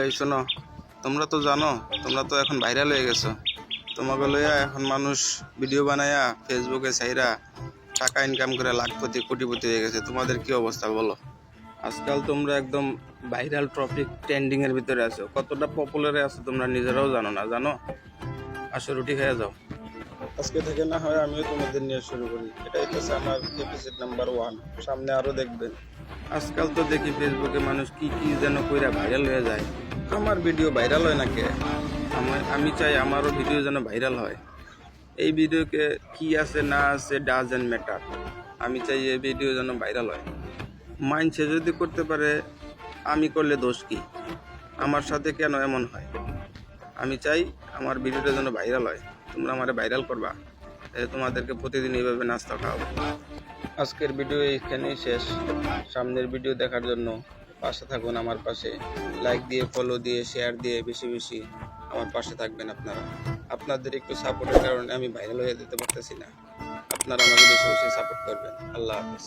এই শোনো, তোমরা তো জানো, তোমরা তো এখন ভাইরাল হয়ে গেছো। তোমাকে লইয়া এখন মানুষ ভিডিও বানায়া ফেসবুকে ছাইরা টাকা ইনকাম করে লাখপতি কোটিপতি হয়ে গেছে। তোমাদের কি অবস্থা বলো? আজকাল তোমরা একদম ভাইরাল টপিক ট্রেন্ডিং এর ভিতরে আছো। কতটা পপুলারে আছো তোমরা নিজেরাও জানো না। জানো, আসো রুটি খেয়ে যাও। আজকে থেকে না হয় আমিও তোমাদের নিয়ে শুরু করি। এটাই হচ্ছে আমার এপিসোড নাম্বার 1। সামনে আরো দেখবেন। আজকাল তো দেখি ফেসবুকে মানুষ কি কি যেন কইরা ভাইরাল হয়ে যায়। আমার ভিডিও ভাইরাল হয় না কে? আমি চাই আমারও ভিডিও যেন ভাইরাল হয়। এই ভিডিওকে কি আছে না আছে ডাজেন্ট ম্যাটার। আমি চাই এই ভিডিও যেন ভাইরাল হয়। মাইন্ডসে যদি করতে পারে, আমি করলে দোষ কি? আমার সাথে কেন এমন হয়? আমি চাই আমার ভিডিওটা যেন ভাইরাল হয়। তোমরা আমারে ভাইরাল করবা, তোমাদেরকে প্রতিদিন এইভাবে নাস্তা খাওয়াবো। আজকের ভিডিও এইখানেই শেষ। সামনের ভিডিও দেখার জন্য পাশে থাকুন আমার পাশে। লাইক দিয়ে, ফলো দিয়ে, শেয়ার দিয়ে বেশি বেশি আমার পাশে থাকবেন আপনারা। আপনাদের একটু সাপোর্টের কারণে আমি ভাইরাল হয়ে যেতে পারতেছি না। আপনারা আমাকে বেশি বেশি সাপোর্ট করবেন। আল্লাহ হাফেজ।